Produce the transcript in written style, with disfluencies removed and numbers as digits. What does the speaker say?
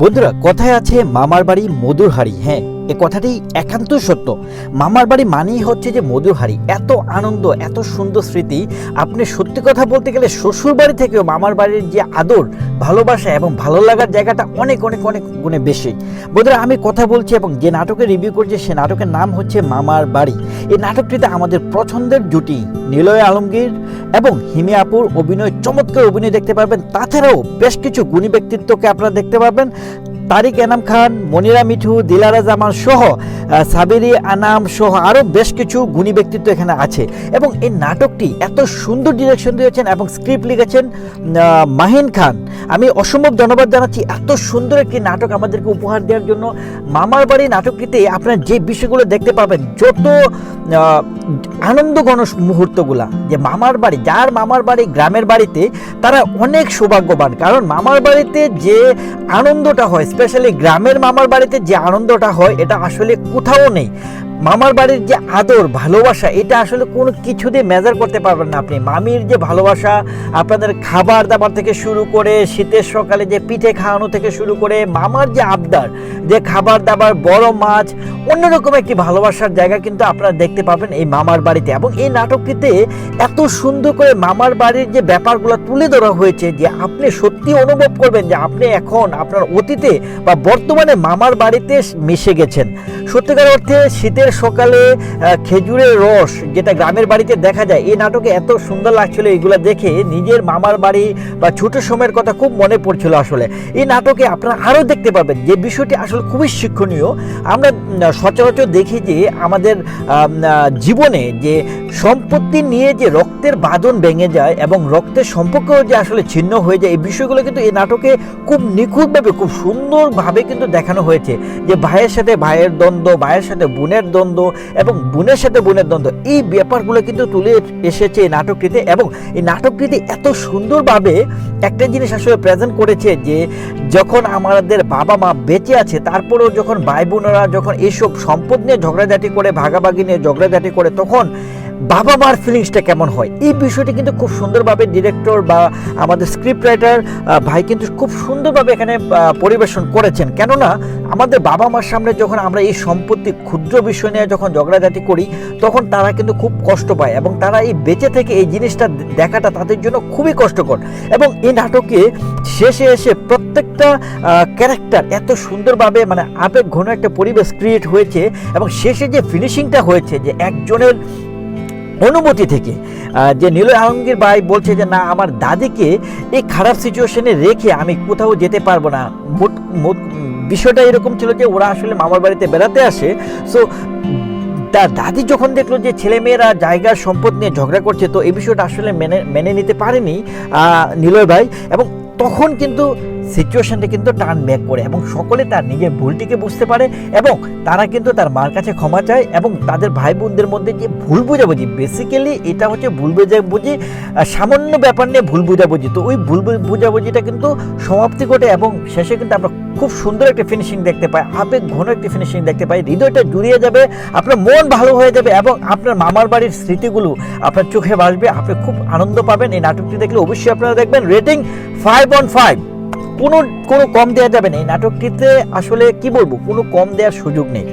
বন্ধুরা, কথায় আছে মামার বাড়ি মধুর হাড়ি। হ্যাঁ, এ কথাটি একান্ত সত্য। মামার বাড়ি মানেই হচ্ছে যে মধুর হাড়ি। এত আনন্দ, এত সুন্দর স্মৃতি। আপনি সত্যি কথা বলতে গেলে শ্বশুর বাড়ি থেকেও মামার বাড়ির যে আদর, ভালোবাসা এবং ভালো লাগার জায়গাটা অনেক অনেক অনেক গুণে বেশি। বন্ধুরা, আমি কথা বলছি এবং যে নাটকের রিভিউ করছি সে নাটকের নাম হচ্ছে মামার বাড়ি। এই নাটকটিতে আমাদের পছন্দের জুটি নিলয় আলমগীর এবং হিমি আপুর অভিনয়, চমৎকার অভিনয় দেখতে পারবেন। তাছাড়াও বেশ কিছু গুণী ব্যক্তিত্বকে আপনারা দেখতে পারবেন। তারিক এনাম খান, মনিরা মিঠু, দিলারা জামান সহ সাবিরি আনাম সহ আরও বেশ কিছু গুণী ব্যক্তিত্ব এখানে আছে। এবং এই নাটকটি এত সুন্দর ডিরেকশন দিয়েছেন এবং স্ক্রিপ্ট লিখেছেন মাহিন খান। আমি অসম্ভব ধন্যবাদ জানাচ্ছি এত সুন্দর একটি নাটক আমাদেরকে উপহার দেওয়ার জন্য। মামার বাড়ি নাটকটিতে আপনারা যে বিষয়গুলো দেখতে পাবেন, যত আনন্দঘন মুহূর্তগুলা, যে মামার বাড়ি, যার মামার বাড়ি গ্রামের বাড়িতে, তারা অনেক সৌভাগ্যবান। কারণ মামার বাড়িতে যে আনন্দটা হয়, স্পেশালি গ্রামের মামার বাড়িতে যে আনন্দটা হয়, এটা আসলে কোথাও নেই। মামার বাড়ির যে আদর, ভালোবাসা, এটা আসলে কোনো কিছু দিয়ে মেজার করতে পারবেন না আপনি। মামির যে ভালোবাসা, আপনাদের খাবার দাবার থেকে শুরু করে, শীতের সকালে যে পিঠে খাওয়ানো থেকে শুরু করে, মামার যে আবদার, যে খাবার দাবার, বড় মাছ, অন্যরকম একটি ভালোবাসার জায়গা কিন্তু আপনারা দেখতে পাবেন এই মামার বাড়িতে। এবং এই নাটকটিতে এত সুন্দর করে মামার বাড়ির যে ব্যাপারগুলো তুলে ধরা হয়েছে, যে আপনি সত্যি অনুভব করবেন যে আপনি এখন আপনার অতীতে বা বর্তমানে মামার বাড়িতে মিশে গেছেন। সত্যিকার অর্থে শীতের সকালে খেজুরের রস যেটা গ্রামের বাড়িতে দেখা যায়, এই নাটকে এত সুন্দর লাগছিল। এগুলো দেখে নিজের মামার বাড়ি বা ছোট সময়ের কথা খুব মনে পড়ছিল। আসলে এই নাটকে আপনারা আরও দেখতে পাবেন যে বিষয়টি আসলে খুবই শিক্ষণীয়। আমরা সচরাচর দেখি যে আমাদের জীবনে যে সম্পত্তি নিয়ে যে রক্তের বাঁধন ভেঙে যায় এবং রক্তের সম্পর্কও যে আসলে ছিন্ন হয়ে যায়, এই বিষয়গুলো কিন্তু এই নাটকে খুব নিখুঁতভাবে, খুব সুন্দরভাবে কিন্তু দেখানো হয়েছে। যে ভাইয়ের সাথে ভাইয়ের দ্বন্দ্ব, ভাইয়ের সাথে বোনের দ্বন্দ্ব এবং বোনের সাথে বোনের দ্বন্দ্ব, এই ব্যাপারগুলো কিন্তু তুলে এসেছে এই নাটকটিতে। এবং এই নাটকটিতে এত সুন্দরভাবে একটা জিনিস আসলে প্রেজেন্ট করেছে যে যখন আমাদের বাবা মা বেঁচে আছে, তারপরেও যখন ভাই বোনেরা যখন এইসব সম্পদ নিয়ে ঝগড়াঝাটি করে, ভাগাভাগি নিয়ে ঝগড়াঝাটি করে, তখন বাবা মার ফিলিংসটা কেমন হয়, এই বিষয়টি কিন্তু খুব সুন্দরভাবে ডিরেক্টর বা আমাদের স্ক্রিপ্ট রাইটার ভাই কিন্তু খুব সুন্দরভাবে এখানে পরিবেশন করেছেন। কেননা আমাদের বাবা মার সামনে যখন আমরা এই সম্পত্তি, ক্ষুদ্র বিষয় নিয়ে যখন ঝগড়াঝাটি করি, তখন তারা কিন্তু খুব কষ্ট পায় এবং তারা এই বেঁচে থেকে এই জিনিসটা দেখাটা তাদের জন্য খুবই কষ্টকর। এবং এই নাটকে শেষে এসে প্রত্যেকটা ক্যারেক্টার এত সুন্দরভাবে, মানে আবেগ ঘন একটা পরিবেশ ক্রিয়েট হয়েছে। এবং শেষে যে ফিনিশিংটা হয়েছে, যে একজনের অনুমতি থেকে, যে নিলয় আলমগীর ভাই বলছে যে না, আমার দাদিকে এই খারাপ সিচুয়েশনে রেখে আমি কোথাও যেতে পারবো না। বিষয়টা এরকম ছিল যে ওরা আসলে মামার বাড়িতে বেড়াতে আসে। সো তার দাদি যখন দেখলো যে ছেলেমেয়েরা জায়গার সম্পদ নিয়ে ঝগড়া করছে, তো এই বিষয়টা আসলে মেনে নিতে পারেনি নিলয় ভাই। এবং তখন কিন্তু সিচুয়েশনটা কিন্তু টার্ন ব্যাক করে এবং সকলে তার নিজের ভুলটিকে বুঝতে পারে এবং তারা কিন্তু তার মার কাছে ক্ষমা চায়। এবং তাদের ভাই বোনদের মধ্যে যে ভুল বুঝাবুঝি, বেসিক্যালি এটা হচ্ছে ভুল বুঝাবুঝি, সামান্য ব্যাপার নিয়ে ভুল বুঝাবুঝি, তো ওই ভুল বুঝাবুঝিটা কিন্তু সমাপ্তি ঘটে এবং শেষে কিন্তু আমরা খুব সুন্দর একটা ফিনিশিং দেখতে পাই, আবেগ ঘন একটা ফিনিশিং দেখতে পাই। হৃদয়টা জুড়িয়ে যাবে, আপনার মন ভালো হয়ে যাবে এবং আপনার মামার বাড়ির স্মৃতিগুলো আপনার চোখে ভাসবে। আপনি খুব আনন্দ পাবেন এই নাটকটি দেখলে। অবশ্যই আপনারা দেখবেন। রেটিং 5/5, কোনো কম দেওয়া যাবে না এই নাটকটিতে। আসলে কি বলবো, কোনো কম দেওয়ার সুযোগ নেই।